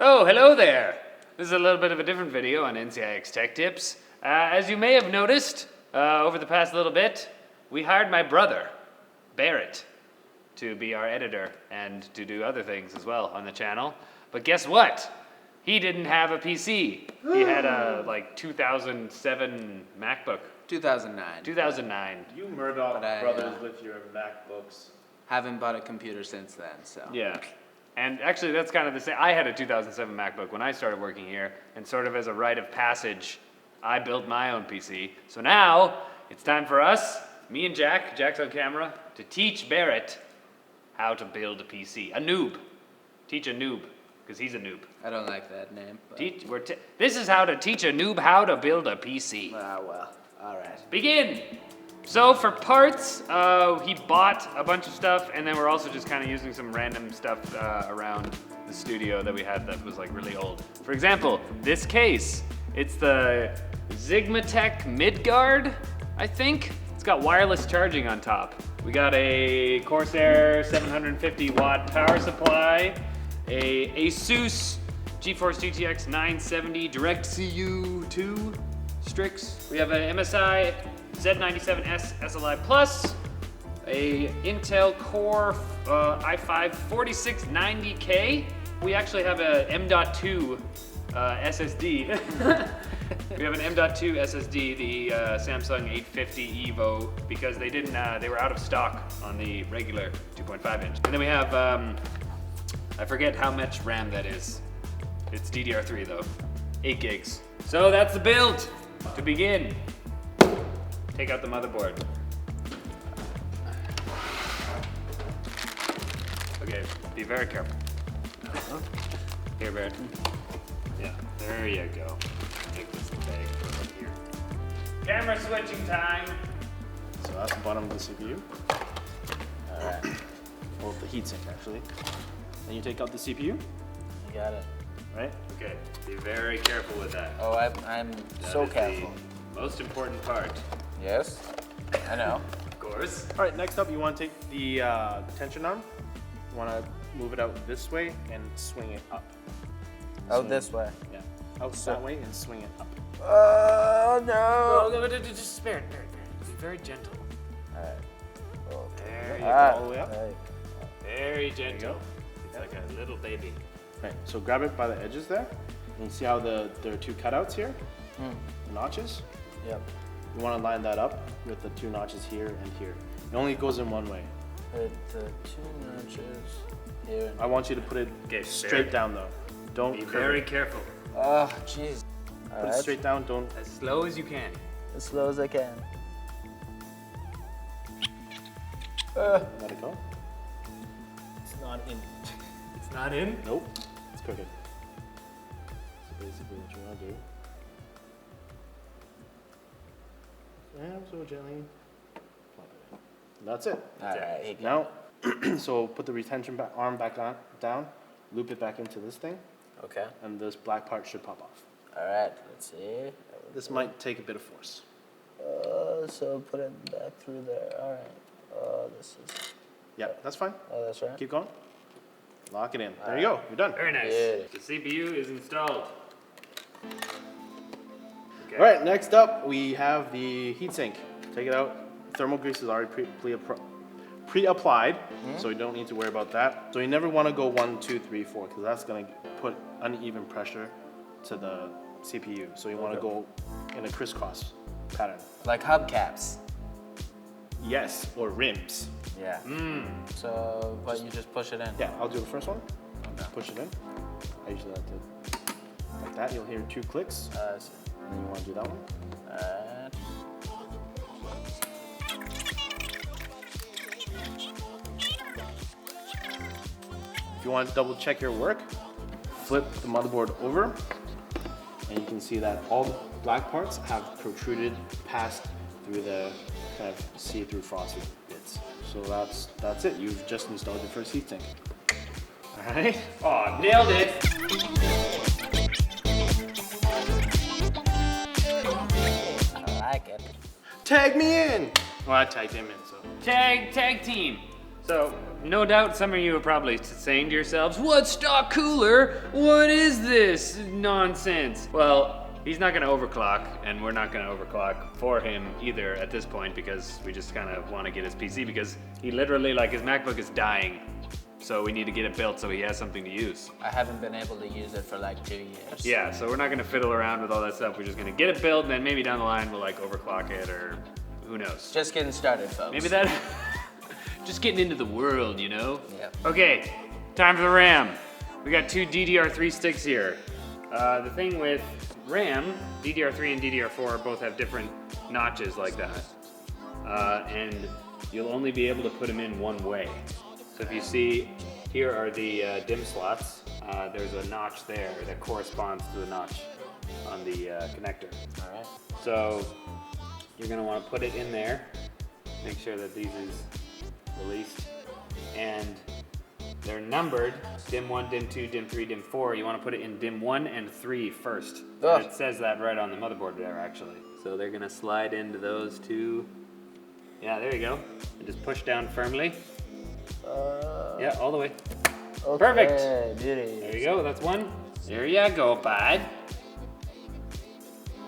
Oh, hello there. This is a little bit of a different video on NCIX Tech Tips. As you may have noticed, over the past little bit, we hired my brother, Barret, to be our editor and to do other things as well on the channel. But guess what? He didn't have a PC. He had a, 2007 Macbook. 2009. 2009. You Murdock brothers with your MacBooks. Haven't bought a computer since then, so. Yeah. And actually, that's kind of the same. I had a 2007 MacBook when I started working here, and sort of as a rite of passage, I built my own PC. So now, it's time for us, me and Jack's on camera, to teach Barret how to build a PC. A noob. Teach a noob, because he's a noob. I don't like that name. But... This is how to teach a noob how to build a PC. Ah, well, all right. Begin! So for parts, he bought a bunch of stuff, and then we're also just kind of using some random stuff around the studio that we had that was really old. For example, this case, it's the Zigmatech Midgard, I think. It's got wireless charging on top. We got a Corsair 750 watt power supply, a Asus GeForce GTX 970 DirectCU 2 Strix. We have a MSI Z97S SLI Plus, a Intel Core i5 4690K. We actually have a M.2 SSD. We have an M.2 SSD, the Samsung 850 EVO, because they were out of stock on the regular 2.5 inch. And then we have, I forget how much RAM that is. It's DDR3 though, 8 gigs. So that's the build. To begin, take out the motherboard. Okay, be very careful. Here, Barret. Yeah, there you go. Take this bag over here. Camera switching time. So that's the bottom of the CPU. Alright. Well, the heatsink actually. Then you take out the CPU. You got it. Right? Okay, be very careful with that. Oh, I'm so careful. The most important part. Yes, I know. Of course. Alright, next up you want to take the tension arm. You want to move it out this way and swing it up. Out this way. Yeah. Out that way and swing it up. Oh, no. No, just spare it. Be very gentle. Alright. Oh. There you All the way up. Right. Very gentle. It's like a little baby. Right, so grab it by the edges there. And see how there are two cutouts here? The notches? Yep. You want to line that up with the two notches here and here. It only goes in one way. Put the two notches here. I want you to put it straight down though. Don't Be curve very it. careful. Oh, jeez. Put it straight down, don't... As slow as you can. As slow as I can. Let it go. It's not in. It's not in? Nope. It's crooked. So basically what you want to do... And so gently... plop it in. That's it. Alright, Now, so put the retention arm back down, loop it back into this thing, Okay. and this black part should pop off. Alright, let's see. This might take a bit of force. So put it back through there. Alright. Oh, this is... Yeah, that's fine. Oh, that's right. Keep going. Lock it in. There you go. You're done. Very nice. Yeah. The CPU is installed. Okay. All right, next up we have the heatsink. Take it out. Thermal grease is already pre-applied, so you don't need to worry about that. So you never want to go 1, 2, 3, 4, because that's going to put uneven pressure to the CPU. So you want to go in a crisscross pattern. Like hubcaps. Yes, or rims. Yeah. So, but you just push it in. Yeah, I'll do the first one. Okay. Push it in. I usually like to, like that. You'll hear 2 clicks. I see. And then you want to do that one. Alright. If you want to double check your work, flip the motherboard over, and you can see that all the black parts have protruded past through the kind of see-through frosted bits. So that's it. You've just installed your first heatsink. All right. Oh, nailed it. I like it. Tag me in. Well, I tagged him in, so. Tag team. So no doubt some of you are probably saying to yourselves, what stock cooler? What is this nonsense? Well, he's not gonna overclock, and we're not gonna overclock for him either at this point because we just kind of want to get his PC because he literally, like, his MacBook is dying. So we need to get it built so he has something to use. I haven't been able to use it for like 2 years. Yeah, so we're not gonna fiddle around with all that stuff. We're just gonna get it built, and then maybe down the line we'll like overclock it, or who knows. Just getting started, folks. Maybe that, just getting into the world, you know? Yep. Okay, time for the RAM. We got 2 DDR3 sticks here. The thing with RAM, DDR3 and DDR4 both have different notches like that. And you'll only be able to put them in one way. So if you see, here are the DIMM slots. There's a notch there that corresponds to the notch on the connector. All right. So you're gonna wanna put it in there. Make sure that these is released. And they're numbered, DIMM 1, DIMM 2, DIMM 3, DIMM 4. You wanna put it in DIMM 1 and 3 first. Ugh. It says that right on the motherboard there, actually. So they're gonna slide into those two. Yeah, there you go. And just push down firmly. Yeah, all the way. Okay, Perfect. beauty. There you go, that's one. There you go, bud.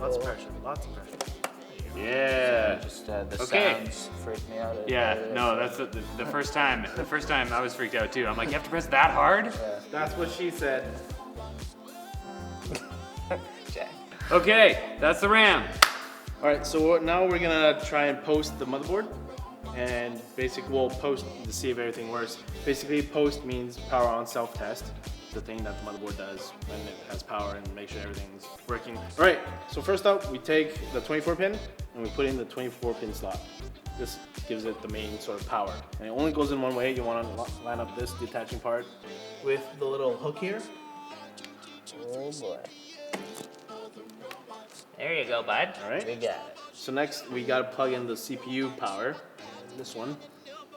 Lots of pressure. Lots of pressure. Yeah. Just the Okay. sounds freak me out. Yeah, no, that's the first time. The first time I was freaked out too. I'm like, you have to press that hard? Yeah. That's what she said. Jack. Okay, that's the RAM. All right, so now we're gonna try and post the motherboard, and basically we'll post to see if everything works. Basically, post means power on self-test, the thing that the motherboard does when it has power and make sure everything's working. All right, so first up, we take the 24 pin and we put in the 24 pin slot. This gives it the main sort of power, and it only goes in one way. You want to line up this detaching part with the little hook here. Oh boy. There you go, bud. All right. We got it. So next, we gotta plug in the CPU power, this one,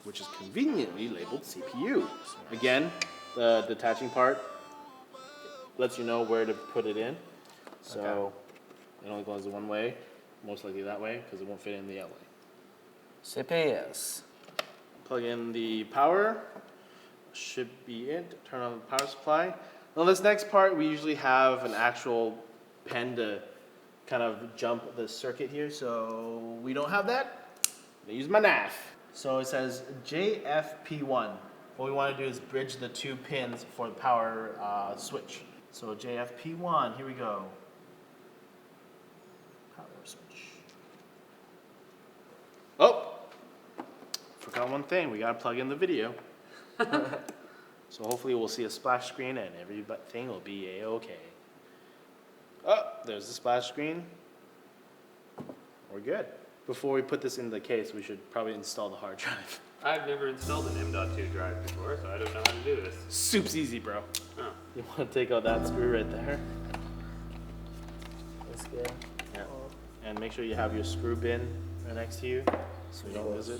which is conveniently labeled CPU. Again, the detaching part lets you know where to put it in. So it only goes one way, most likely that way, because it won't fit in the other way. CPUs. Plug in the power, should be it. Turn on the power supply. Now this next part, we usually have an actual pen to kind of jump the circuit here, so we don't have that. I use my knife. So it says JFP1. What we want to do is bridge the 2 pins for the power switch. So JFP1, here we go. Power switch. Oh, forgot one thing. We gotta plug in the video. So hopefully we'll see a splash screen and everything will be a-okay. Oh, there's the splash screen. We're good. Before we put this in the case, we should probably install the hard drive. I've never installed an M.2 drive before, so I don't know how to do this. Soup's easy, bro. Oh. You want to take out that screw right there. That's good. Yeah. And make sure you have your screw bin right next to you so you don't lose it.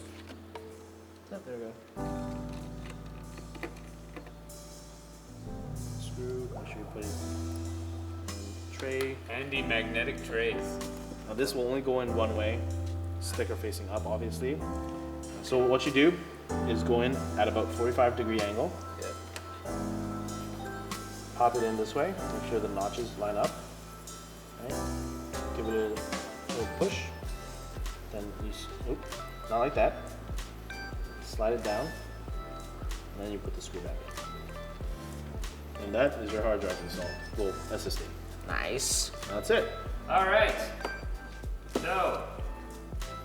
Yep, there we go. Screw, make sure you put it in tray. Handy magnetic trays. Now this will only go in one way, sticker facing up obviously. So what you do is go in at about 45-degree angle. Yep. Pop it in this way, make sure the notches line up. Right. Give it a little push. Then you, not like that. Slide it down, and then you put the screw back in. And that is your hard drive installed. Well, SSD. Nice. That's it. All right. So,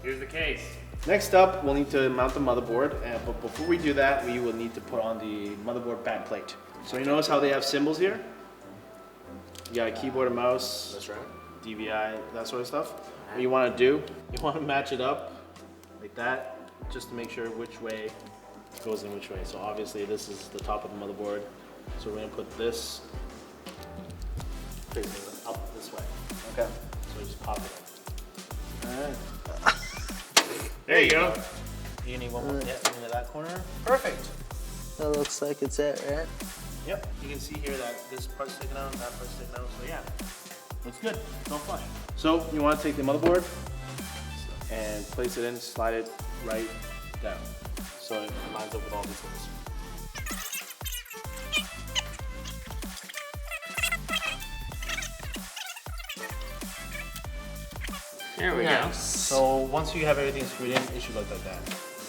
here's the case. Next up, we'll need to mount the motherboard, but before we do that, we will need to put on the motherboard back plate. So you notice how they have symbols here? You got a keyboard and mouse. That's right. DVI, that sort of stuff. What you want to do, you want to match it up like that, just to make sure which way goes in which way. So obviously this is the top of the motherboard, so we're going to put this facing up this way. Okay. So just pop it in. Alright. There you go. You need one more into that corner. Perfect. That looks like it's it, right? Yep. You can see here that this part's sticking out and that part's sticking out, so yeah. Looks good. Don't flush. So you want to take the motherboard and place it in, slide it right down so it lines up with all these holes. There we Nice. go. So once you have everything screwed in, it should look like that.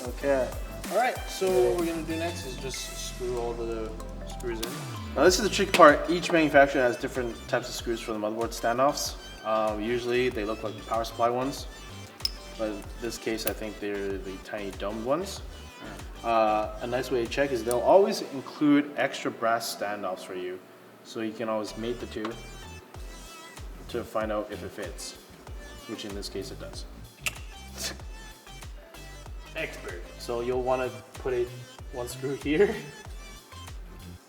Okay. All right, so what we're gonna do next is just screw all the screws in. Now this is the tricky part. Each manufacturer has different types of screws for the motherboard standoffs. Usually they look like the power supply ones, but in this case I think they're the tiny domed ones. A nice way to check is they'll always include extra brass standoffs for you, so you can always mate the two to find out if it fits, which in this case it does. Expert. So you'll want to put it one screw here,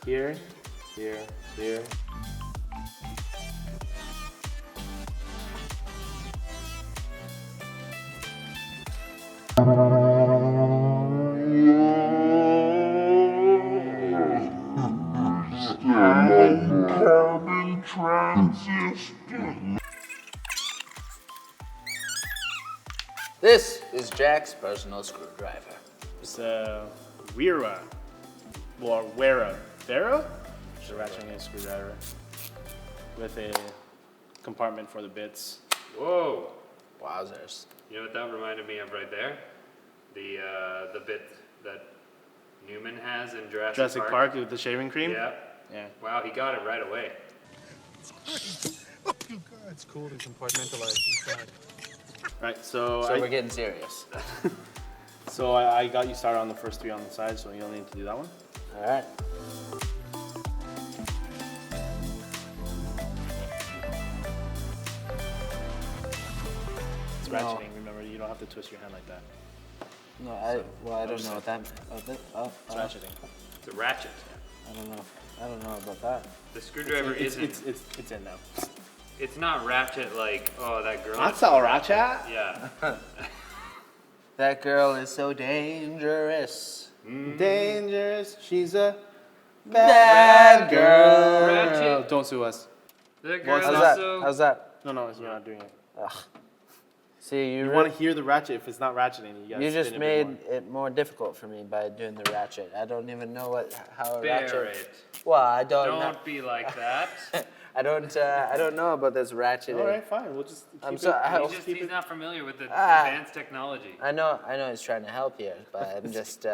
here, here, here. Carbon transistor. This is Jack's personal screwdriver. It's a Wera, or Vera, which is a ratcheting screwdriver with a compartment for the bits. Whoa. Wowzers. You know what that reminded me of right there? The bit that Newman has in Jurassic Park with the shaving cream. Yeah. Yeah. Wow, he got it right away. It's cool to compartmentalize inside. Right. So We're getting serious. So I got you started on the first three on the side, so you don't need to do that one. All right. It's ratcheting. Remember, you don't have to twist your hand like that. No, I don't know what that meant. It's ratcheting. It's a ratchet. I don't know about that. The screwdriver It's isn't. in now. It's not ratchet like, oh, that girl. That's all ratchet. Yeah. That girl is so dangerous. Dangerous. She's a Bad girl. Ratchet. Don't sue us. That girl How's is that? so. How's that? No, you're not doing it. Ugh. See, You want to hear the ratchet. If it's not ratcheting, you gotta You spin just it made more. it more difficult for me by doing the ratchet. I don't even know how a ratchet. Barret. Well, I don't. know. Don't be like that. I don't know about this ratcheting. All right, fine. We'll just keep I'm it. sorry. He's not familiar with the advanced technology. I know he's trying to help here, but I'm just.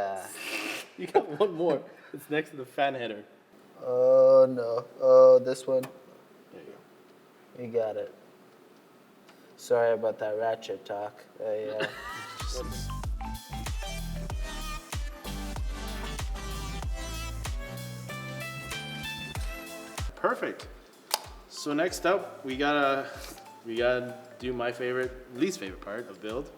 You got one more. It's next to the fan header. Oh no! Oh, this one. There you go. You got it. Sorry about that ratchet talk. Perfect. So next up, we gotta do my least favorite part of build,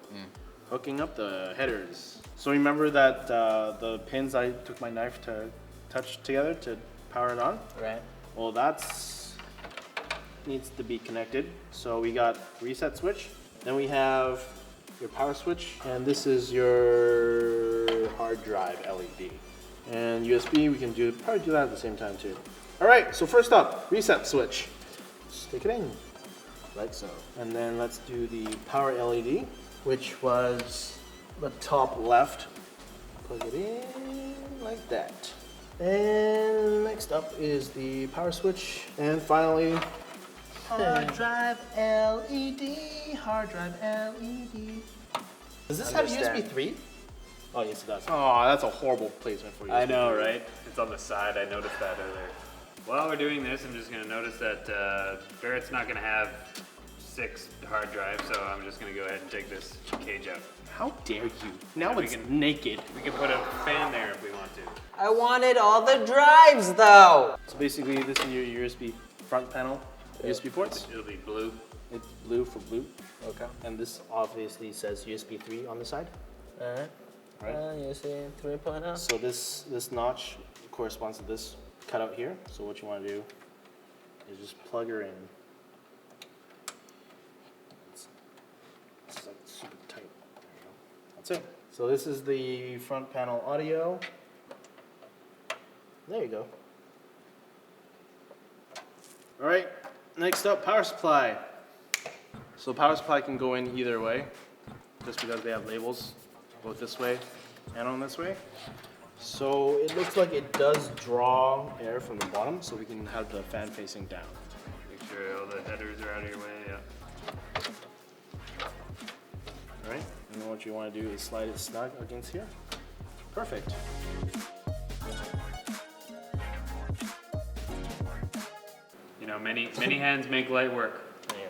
hooking up the headers. So remember that the pins I took my knife to touch together to power it on? Right. Well, needs to be connected. So we got reset switch, then we have your power switch, and this is your hard drive LED. And USB, we can probably do that at the same time too. All right, so first up, reset switch. Stick it in, like so. And then let's do the power LED, which was the top left. Plug it in like that. And next up is the power switch. And finally, hard drive LED, hard drive LED. Does this have USB 3? Oh, yes, it does. Oh, that's a horrible placement for USB. I know, right? It's on the side. I noticed that earlier. While we're doing this, I'm just going to notice that Barrett's not going to have 6 hard drives, so I'm just going to go ahead and take this cage out. How dare you? Now we it's can- naked. We can put a fan there if we want to. I wanted all the drives though. So basically, this is your USB front panel, USB ports. It'll be blue. It's blue for blue. Okay. And this obviously says USB 3 on the side. All right. Right. You see 3.0. So this notch corresponds to this cutout here. So what you want to do is just plug her in. It's like super tight. There you go. That's it. So this is the front panel audio. There you go. All right. Next up, power supply. So power supply can go in either way, just because they have labels, both this way and on this way. So it looks like it does draw air from the bottom, so we can have the fan facing down. Make sure all the headers are out of your way, yeah. All right, and then what you want to do is slide it snug against here. Perfect. You know, many hands make light work. Yeah.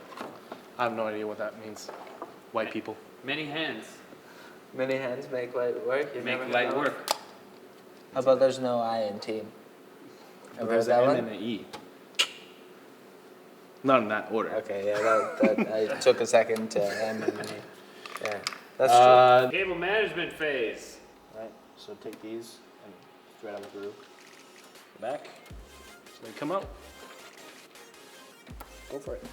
I have no idea what that means. White people. Many hands Many hands make light work. You've make never light heard that work. one? How about there's no I in team? Ever heard There's that an one? N and an E. Not in that order. Okay, yeah, that I took a second to M and an E. Yeah, that's true. Cable management phase. Right, so take these and thread them through the back. So they come out. Go for it.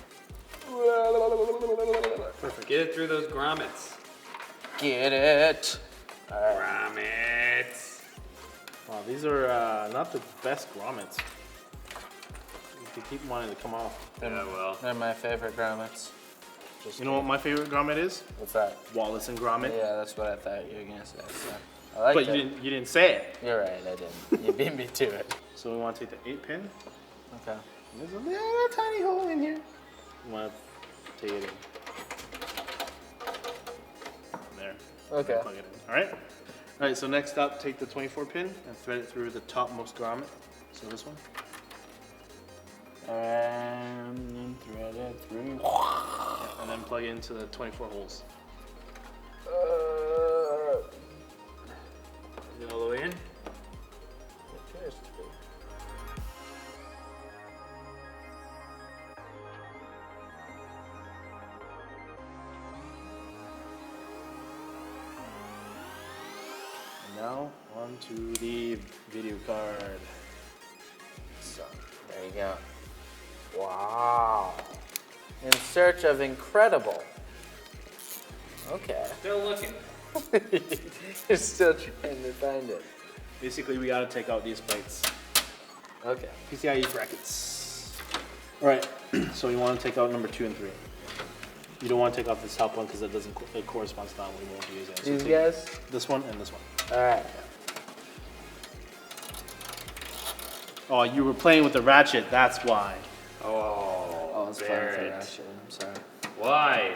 Perfect. Get it through those grommets. Get it. Grommets. Wow, these are not the best grommets. You keep wanting to come off. Yeah, well. They're my favorite grommets. You know what my favorite grommet is? What's that? Wallace and grommet. Yeah, that's what I thought you were gonna say. So, I like But it. you didn't say it. You're right, I didn't. You beat me to it. So we want to take the 8-pin. Okay. There's a little tiny hole in here. You want to take it in. There. Okay. Plug it in. All right. All right. So next up, take the 24-pin and thread it through the topmost grommet. So this one. And thread it through. Yeah, and then plug it into the 24 holes. Is it all the way in? And now on to the video card. So, there you go. Wow. In search of incredible. Okay. Still looking. You're still trying to find it. Basically, we got to take out these plates. Okay. PCIe brackets. All right. So you want to take out number 2 and 3. You don't want to take off this top one because it corresponds to that one. We won't use it. So These take guys? this one and this one. All right. Oh, you were playing with the ratchet. That's why. Oh, it's fun for Barret. that shit. I'm sorry. Why?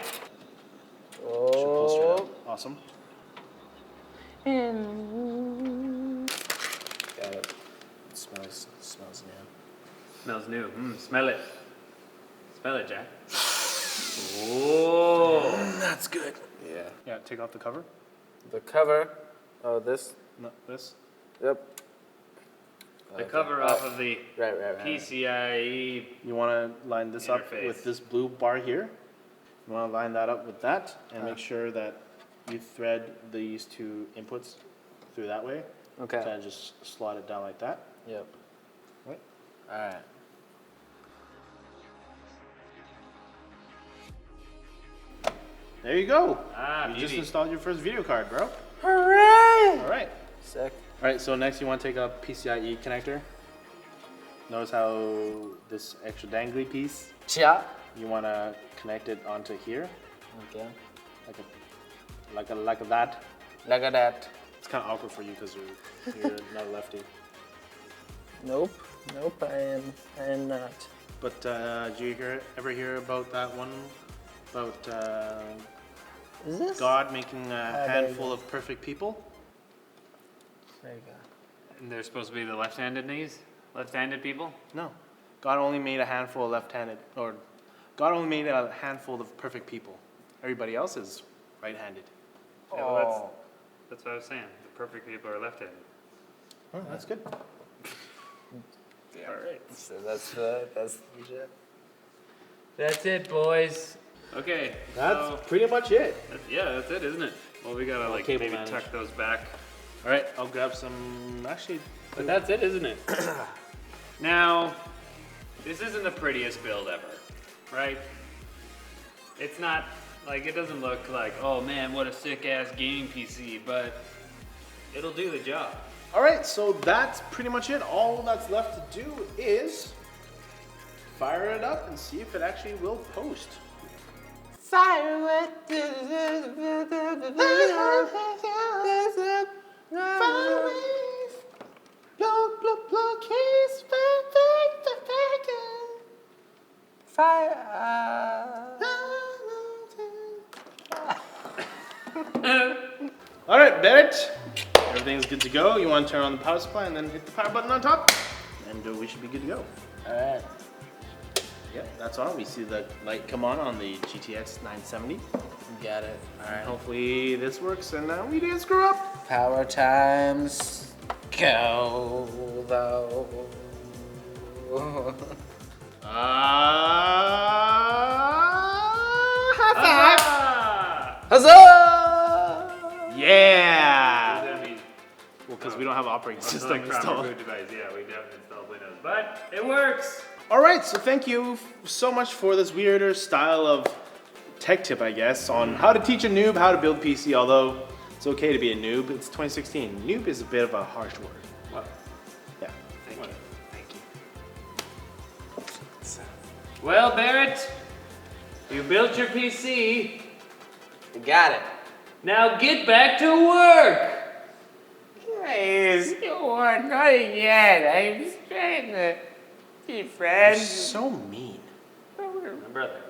Should pull straight Oh. up. Awesome. Got it. It smells new. Smells new. Smell it. Smell it, Jack. Oh. That's good. Yeah. Yeah. Take off the cover. The cover. Oh, this. No, this. Yep. The cover off of the Right. PCIe. You want to line this up Interface. with this blue bar here. You want to line that up with that and make sure that you thread these 2 inputs through that way. Okay. Kind of just slot it down like that. Yep. Right. All right. There you go. Ah, You just beauty. installed your first video card, bro. Hooray! All right. Sick. All right. So next, you want to take a PCIe connector. Notice how this extra dangly piece. Yeah. You want to connect it onto here, Okay. like that. Look at that. It's kind of awkward for you because you're not a lefty. Nope. I am not. But did you ever hear about that one about Is this? God making a there you handful of perfect people? There you go. And they're supposed to be the left-handed people? No, God only made a handful of left-handed, or God only made a handful of perfect people. Everybody else is right-handed. Yeah, well, that's what I was saying. The perfect people are left-handed. Oh, that's good. All right. So that's legit. That's it, boys. Okay. That's pretty much it. That's it, isn't it? Well, we gotta like cable maybe manage. tuck those back. All right, I'll grab some. Actually, But that's it, isn't it? Now, this isn't the prettiest build ever, right? It's not, like, it doesn't look like, oh man, what a sick ass gaming PC, but it'll do the job. all right. So that's pretty much it. All that's left to do is fire it up and see if it actually will post. Fire with fire. All right, Barret. Everything's good to go. You want to turn on the power supply and then hit the power button on top, and we should be good to go. All right. Yeah, that's on. We see the light come on the GTX 970. Got it. All right. Hopefully this works and we didn't screw up. Power times go though. High five. Huzzah! Yeah. That means Well, because we don't have operating system like installed. root device. Yeah, we haven't installed Windows, but it works. All right, so thank you so much for this weirder style of tech tip, I guess, on how to teach a noob how to build PC. Although it's okay to be a noob. It's 2016. Noob is a bit of a harsh word. What? Yeah. Thank you. Well, Barret, you built your PC. You got it. Now get back to work. Guys, you are not yet. I'm trying to be friends. So mean. My brother.